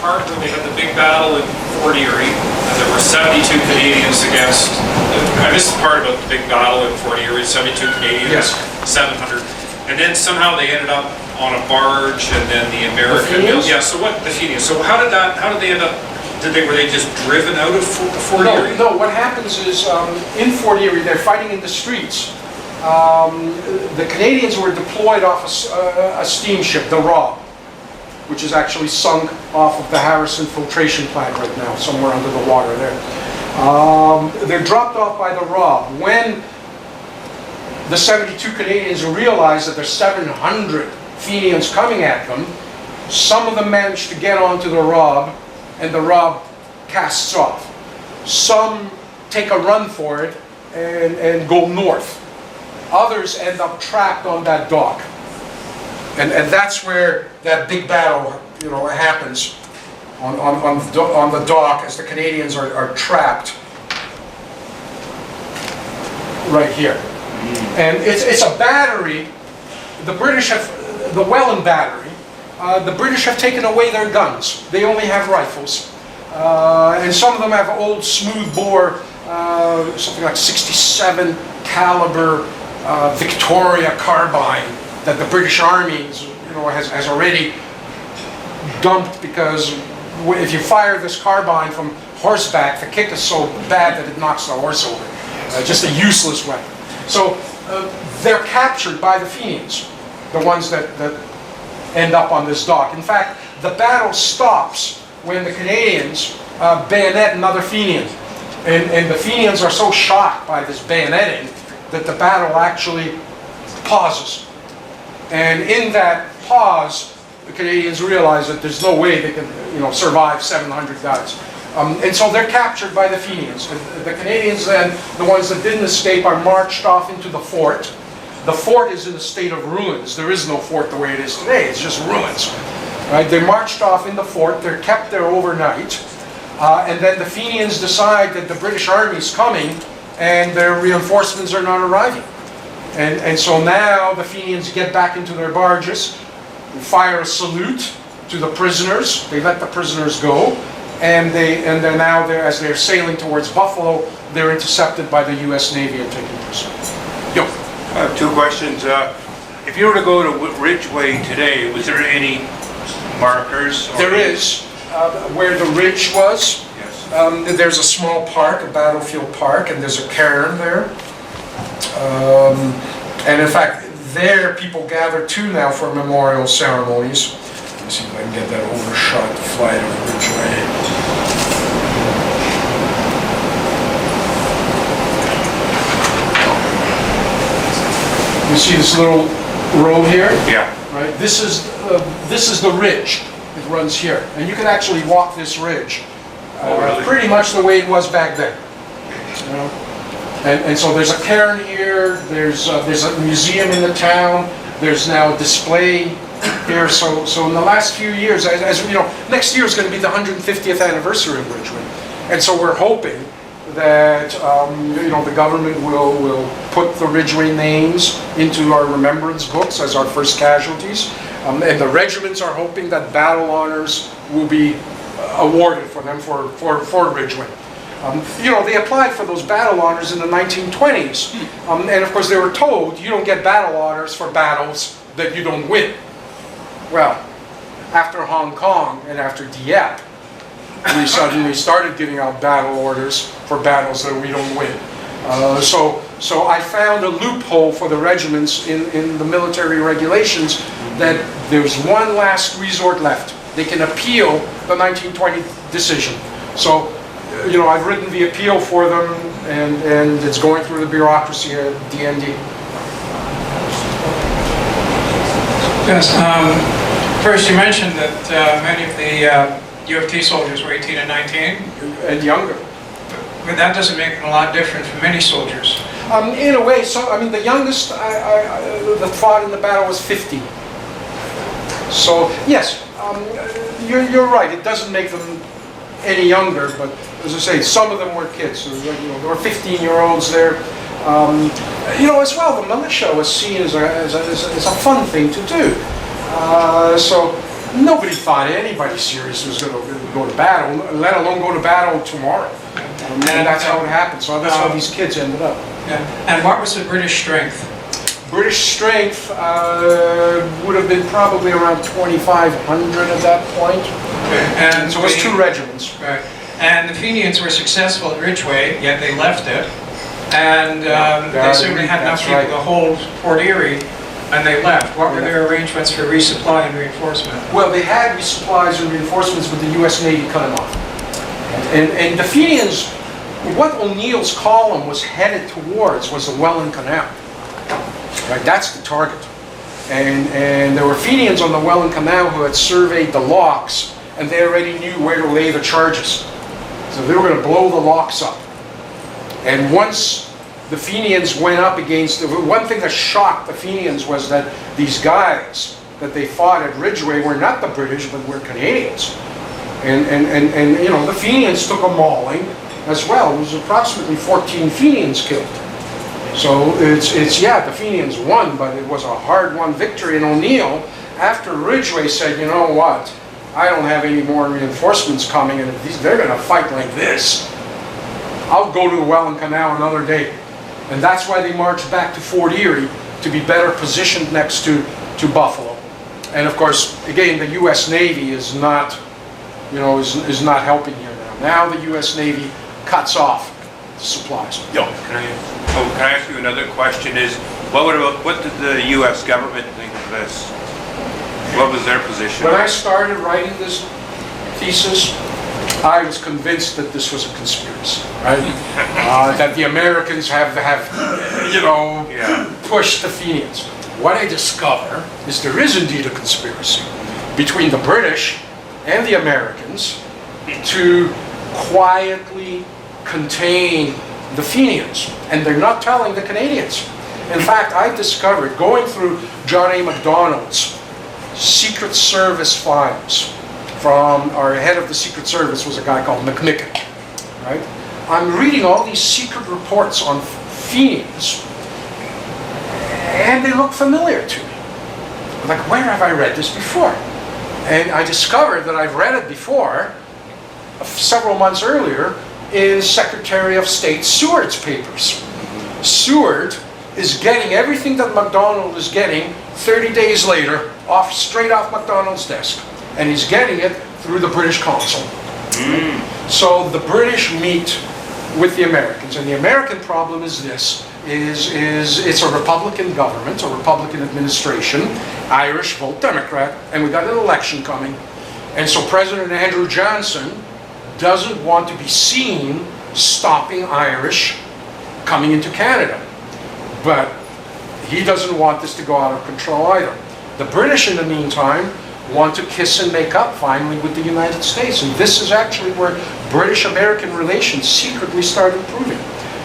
part where they had the big battle in Fort Erie, and there were 72 Canadians against, I missed the part about the big battle in Fort Erie, 72 Canadians, 700, and then somehow they ended up on a barge, and then the American, yeah, so what, the Fenians, so how did they end up, were they just driven out of Fort Erie? No, what happens is, in Fort Erie, they're fighting in the streets. The Canadians were deployed off a steamship, the Rob, which is actually sunk off of the Harrison filtration plant right now, somewhere under the water there. They're dropped off by the Rob. When the 72 Canadians realize that there's 700 Fenians coming at them, some of them manage to get onto the Rob, and the Rob casts off. Some take a run for it and go north. Others end up trapped on that dock. And that's where that big battle, happens on the dock as the Canadians are trapped right here. And it's a battery. The British have, the Welland battery, the British have taken away their guns. They only have rifles. And some of them have old smooth bore, something like 67 caliber Victoria carbine that the British Army has already dumped, because if you fire this carbine from horseback, the kick is so bad that it knocks the horse over. Just a useless weapon. So they're captured by the Fenians, the ones that end up on this dock. In fact, the battle stops when the Canadians bayonet another Fenian. And the Fenians are so shocked by this bayoneting that the battle actually pauses. And in that pause, the Canadians realize that there's no way they can survive 700 guys. And so they're captured by the Fenians. The Canadians then, the ones that didn't escape, are marched off into the fort. The fort is in a state of ruins. There is no fort the way it is today. It's just ruins. Right? They're marched off in the fort. They're kept there overnight. And then the Fenians decide that the British Army is coming and their reinforcements are not arriving. And so now the Fenians get back into their barges, fire a salute to the prisoners. They let the prisoners go. And they're now there, as they're sailing towards Buffalo, they're intercepted by the U.S. Navy and taken prisoner. Yo. I have two questions. If you were to go to Ridgeway today, was there any markers? There is. Where the ridge was, yes. There's a small park, a battlefield park, and there's a cairn there. And in fact, there people gather too now for memorial ceremonies. Let me see if I can get that overshot flight of Ridgeway. You see this little road here? Yeah. Right. This is the ridge. It runs here, and you can actually walk this ridge. Really? Pretty much the way it was back then. And so there's a cairn here. There's a museum in the town. There's now a display here. So in the last few years, as you know, next year is going to be the 150th anniversary of Ridgeway, and so we're hoping that the government will put the Ridgeway names into our remembrance books as our first casualties, and the regiments are hoping that battle honors will be awarded for them for Ridgeway. They applied for those battle honors in the 1920s, and of course they were told you don't get battle honors for battles that you don't win. Well, after Hong Kong and after Dieppe, we suddenly started giving out battle orders for battles that we don't win. So I found a loophole for the regiments in the military regulations that there's one last resort left. They can appeal the 1920 decision. So, I've written the appeal for them, and it's going through the bureaucracy at DND. Yes. First, you mentioned that many of the UFT soldiers were 18 and 19. And younger. But that doesn't make a lot different from many soldiers. In a way, the youngest that fought in the battle was 50. So, yes, you're right. It doesn't make them any younger, but as I say, some of them were kids. So, there were 15-year-olds there. As well, the militia was seen as a fun thing to do. So, Nobody thought anybody serious was going to go to battle, let alone go to battle tomorrow. And that's how it happened. So that's how these kids ended up. Yeah. And what was the British strength? British strength would have been probably around 2,500 at that point. And So it was 2 regiments. Right. And the Fenians were successful at Ridgeway, yet they left it. And they certainly had enough people to hold Fort Erie, and they left. What were their arrangements for resupply and reinforcement? Well, they had resupplies and reinforcements, but the U.S. Navy cut them off. And the Fenians, what O'Neill's column was headed towards was the Welland Canal. Right, that's the target. And there were Fenians on the Welland Canal who had surveyed the locks, and they already knew where to lay the charges. So they were going to blow the locks up. And once the Fenians went up against, one thing that shocked the Fenians was that these guys that they fought at Ridgeway were not the British, but were Canadians. And you know, the Fenians took a mauling as well. There was approximately 14 Fenians killed. So yeah, the Fenians won, but it was a hard-won victory. And O'Neill, after Ridgeway, said, you know what, I don't have any more reinforcements coming, and if they're going to fight like this, I'll go to the Welland Canal another day. And that's why they marched back to Fort Erie, to be better positioned next to Buffalo. And of course, again, the U.S. Navy is not, you know, is not helping here now. Now the U.S. Navy cuts off supplies. Can I ask you another question? What did the U.S. government think of this? What was their position? When I started writing this thesis, I was convinced that this was a conspiracy, right? That the Americans have you know, pushed the Fenians. What I discover is there is indeed a conspiracy between the British and the Americans to quietly contain the Fenians, and they're not telling the Canadians. In fact, I discovered, going through John A. Macdonald's Secret Service files, from our head of the Secret Service was a guy called McMicken, right? I'm reading all these secret reports on Fenians, and they look familiar to me. Like, where have I read this before? And I discovered that I've read it before, several months earlier, in Secretary of State Seward's papers. Seward is getting everything that MacDonald is getting 30 days later, straight off MacDonald's desk. And he's getting it through the British consul. So the British meet with the Americans, and the American problem is this, it's a Republican government, a Republican administration, Irish vote Democrat, and we got an election coming. And so President Andrew Johnson doesn't want to be seen stopping Irish coming into Canada. But he doesn't want this to go out of control either. The British, in the meantime, want to kiss and make up finally with the United States. And this is actually where British-American relations secretly start improving.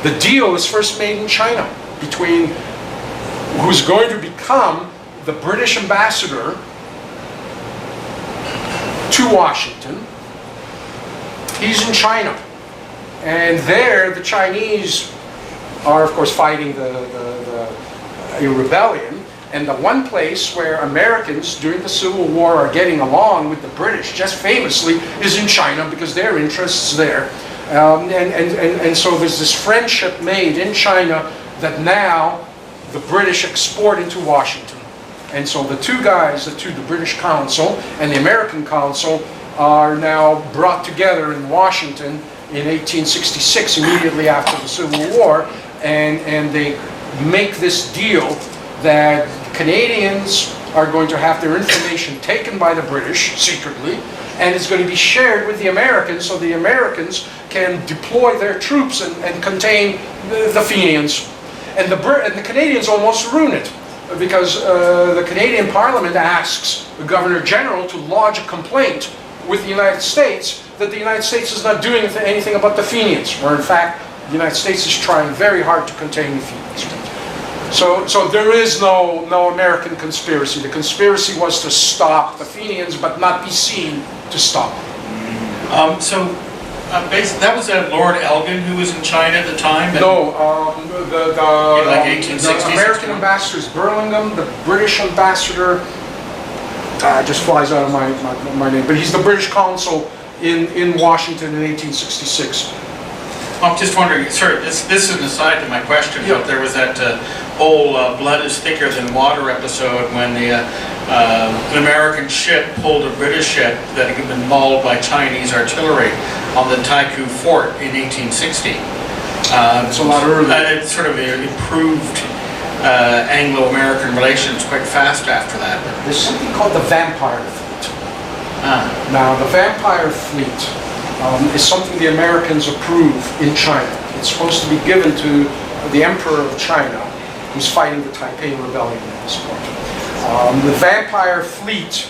The deal is first made in China between who's going to become the British ambassador to Washington. He's in China. And there, the Chinese are, of course, fighting a rebellion. And the one place where Americans during the Civil War are getting along with the British, just famously, is in China, because their interests there. And so there's this friendship made in China that now the British export into Washington. And so the two guys, the British consul and the American consul, are now brought together in Washington in 1866, immediately after the Civil War, and they make this deal that Canadians are going to have their information taken by the British secretly, and it's going to be shared with the Americans, so the Americans can deploy their troops and contain the Fenians. And the Canadians almost ruin it, because the Canadian Parliament asks the Governor General to lodge a complaint with the United States that the United States is not doing anything about the Fenians, where in fact the United States is trying very hard to contain the Fenians. So there is no American conspiracy. The conspiracy was to stop the Fenians, but not be seen to stop them. That was Lord Elgin who was in China at the time? No, like 1860s? the American ambassadors, Burlingame, the British ambassador, just flies out of my name. But he's the British consul in Washington in 1866. I'm just wondering, sorry, this is an aside to my question, Yeah. but there was that whole blood is thicker than water episode when an American ship pulled a British ship that had been mauled by Chinese artillery on the Taiku Fort in 1860. It's a lot earlier. And it sort of improved Anglo-American relations quite fast after that. There's something called the Vampire Fleet. Now, the Vampire Fleet is something the Americans approve in China. It's supposed to be given to the Emperor of China, who's fighting the Taipei Rebellion at this point. The Vampire Fleet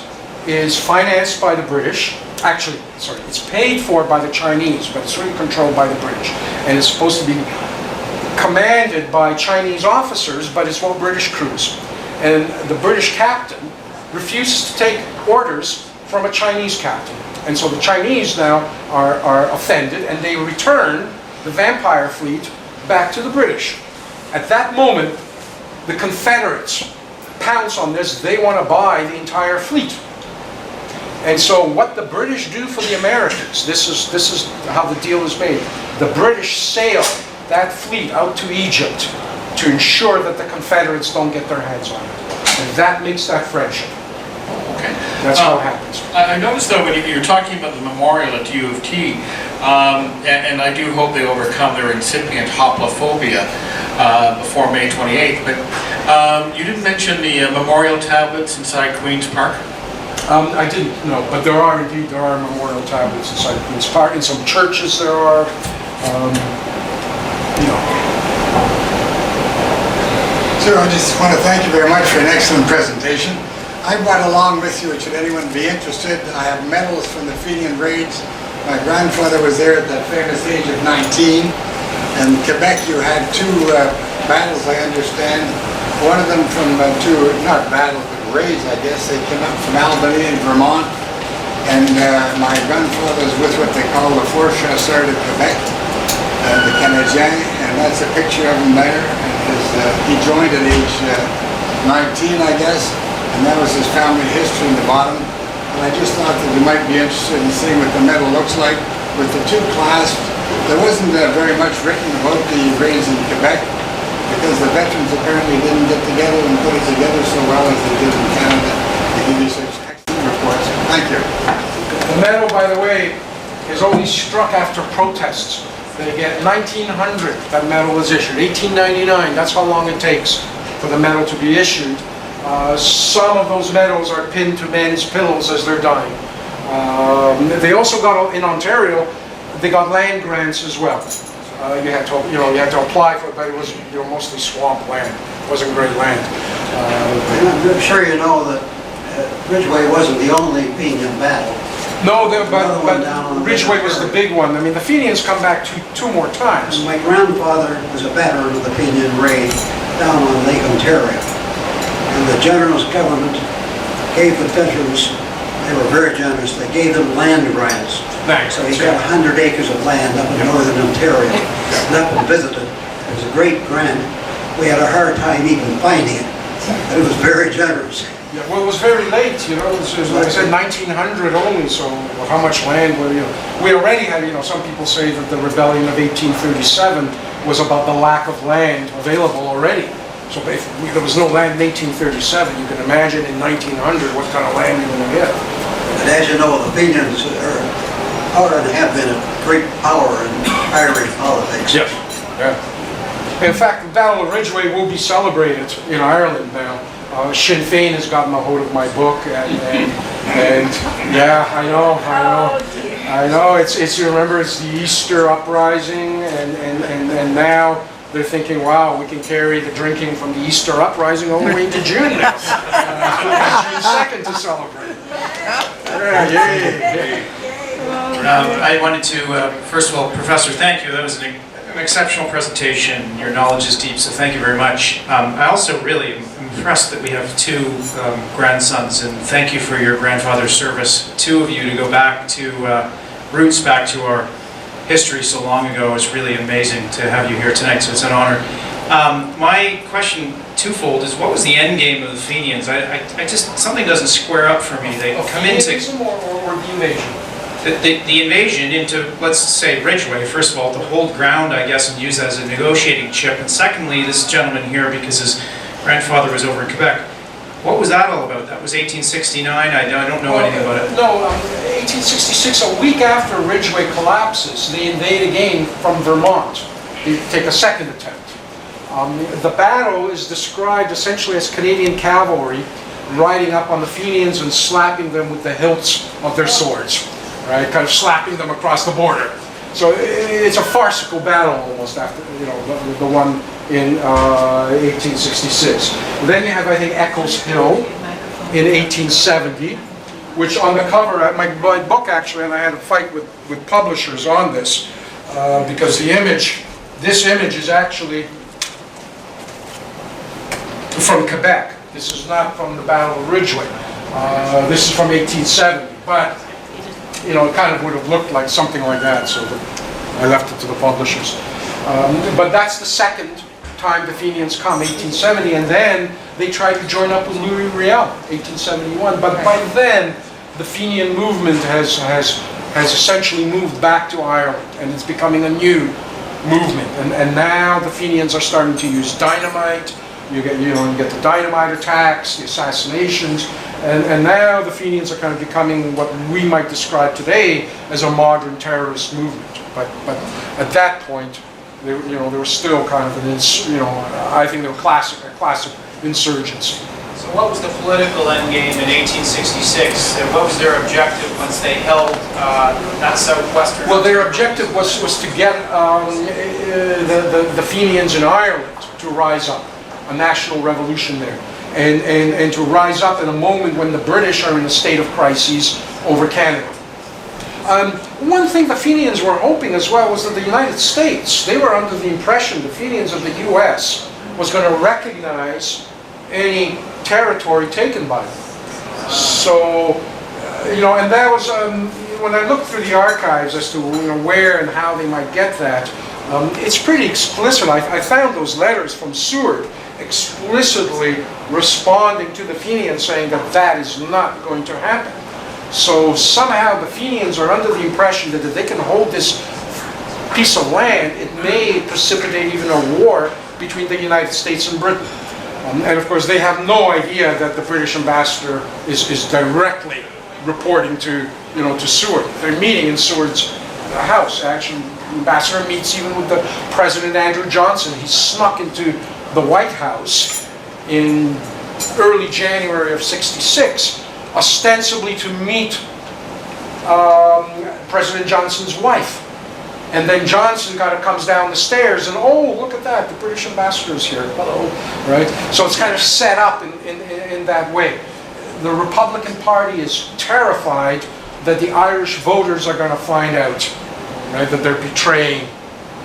is financed by the British. Actually, sorry, it's paid for by the Chinese, but it's really controlled by the British. And it's supposed to be commanded by Chinese officers, but it's all British crews. And the British captain refuses to take orders from a Chinese captain. And so the Chinese now are offended, and they return the Vampire Fleet back to the British. At that moment, the Confederates pounce on this. They want to buy the entire fleet. And so what the British do for the Americans, this is how the deal is made. The British sail that fleet out to Egypt to ensure that the Confederates don't get their hands on it. And that makes that friendship. Okay. That's how it happens. I noticed though when you're talking about the memorial at U of T, and I do hope they overcome their incipient hoplophobia before May 28th, but you didn't mention the memorial tablets inside Queen's Park? I didn't know, but there are memorial tablets inside Queen's Park. In some churches there are, Sir, I just want to thank you very much for an excellent presentation. I brought along with you, should anyone be interested, I have medals from the Fenian raids. My grandfather was there at that famous age of 19. In Quebec, you had two battles, I understand. One of them from not battles, but raids, I guess. They came up from Albany and Vermont. And my grandfather was with what they call the Fourth Chasseurs de Quebec, the Canadiens, and that's a picture of him there. And he joined at age 19, I guess. And that was his family history in the bottom. And I just thought that you might be interested in seeing what the medal looks like. With the two clasps, there wasn't very much written about the raids in Quebec because the veterans apparently didn't get together and put it together so well as they did in Canada. They give you such excellent reports. Thank you. the medal, by the way, is only struck after protests. They get 1900, that medal was issued. 1899, that's how long it takes for the medal to be issued. Some of those medals are pinned to men's pillows as they're dying. They also got, in Ontario, they got land grants as well. You had to apply for it, but it was mostly swamp land. It wasn't great land. I'm sure you know that Ridgeway wasn't the only Fenian battle. No, but Ridgeway was the big one. I mean, the Fenians come back two more times. My grandfather was a veteran of the Fenian raid down on Lake Ontario. And the generous government gave the veterans, they were very generous, they gave them land grants. Nice. So he got 100 acres of land up in northern Ontario. And up and visited. It was a great grant. We had a hard time even finding it. But it was very generous. Yeah, well, it was very late, It was, like I said, 1900 only, so how much land, we already had, some people say that the rebellion of 1837 was about the lack of land available already. So if there was no land in 1837, you can imagine in 1900 what kind of land you're going to get. And as you know, the Fenians are and have been a great power in Irish politics. Yes. Yeah. In fact, the Battle of Ridgeway will be celebrated in Ireland now. Sinn Féin has gotten a hold of my book, and yeah, I know. It's you remember it's the Easter uprising, and now they're thinking, wow, we can carry the drinking from the Easter uprising all the way into June now. June 2nd to celebrate. I wanted to, first of all, Professor, thank you. That was an exceptional presentation. Your knowledge is deep, so thank you very much. I also really am impressed that we have two grandsons, and thank you for your grandfather's service. Two of you to go back to roots, back to our history so long ago. It's really amazing to have you here tonight, so it's an honor. My question, twofold, is what was the end game of the Fenians? I just, something doesn't square up for me. They come into or the invasion? the invasion into, let's say, Ridgeway, first of all, to hold ground, I guess, and use that as a negotiating chip. And secondly, this gentleman here, because his grandfather was over in Quebec, what was that all about? That was 1869. I don't know anything about it. No, 1866, a week after Ridgeway collapses, they invade again from Vermont. They take a second attempt. The battle is described essentially as Canadian cavalry riding up on the Fenians and slapping them with the hilts of their swords, right? Kind of slapping them across the border. So it's a farcical battle almost after, the one in 1866. Then you have, I think, Eccles Hill in 1870, which on the cover, my book actually, and I had a fight with publishers on this, because this image is actually from Quebec. This is not from the Battle of Ridgeway. This is from 1870, but it kind of would have looked like something like that, so I left it to the publishers. But that's the second time the Fenians come, 1870, and then they try to join up with Louis Riel, 1871. But by then, the Fenian movement has essentially moved back to Ireland, and it's becoming a new movement. And now the Fenians are starting to use dynamite. You get the dynamite attacks, the assassinations, and now the Fenians are kind of becoming what we might describe today as a modern terrorist movement. But at that point, they were still kind of I think they were a classic insurgency. So what was the political end game in 1866? And what was their objective once they held that southwestern? Well, their objective was to get the Fenians in Ireland to rise up. A national revolution there, and to rise up in a moment when the British are in a state of crisis over Canada. One thing the Fenians were hoping as well was that the United States, they were under the impression, the Fenians of the US, was going to recognize any territory taken by them. So, and that was, when I looked through the archives as to where and how they might get that, it's pretty explicit. I found those letters from Seward explicitly responding to the Fenians saying that is not going to happen. So somehow the Fenians are under the impression that if they can hold this piece of land, it may precipitate even a war between the United States and Britain. And of course they have no idea that the British ambassador is directly reporting to Seward. They're meeting in Seward's house. Actually, the ambassador meets even with the President Andrew Johnson. He snuck into the White House in early January of '66, ostensibly to meet President Johnson's wife. And then Johnson comes down the stairs and, oh, look at that, the British ambassador's here, hello, right? So it's kind of set up in that way. The Republican Party is terrified that the Irish voters are going to find out, right, that they're betraying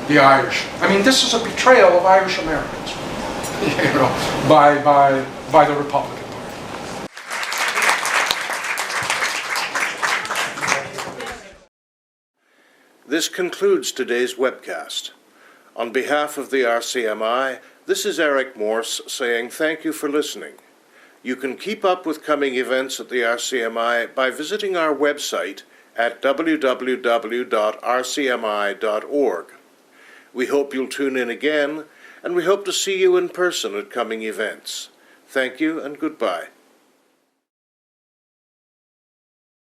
the Irish. I mean, this is a betrayal of Irish Americans, by the Republican Party. This concludes today's webcast. On behalf of the RCMI, this is Eric Morse saying thank you for listening. You can keep up with coming events at the RCMI by visiting our website at www.rcmi.org. We hope you'll tune in again, and we hope to see you in person at coming events. Thank you and goodbye.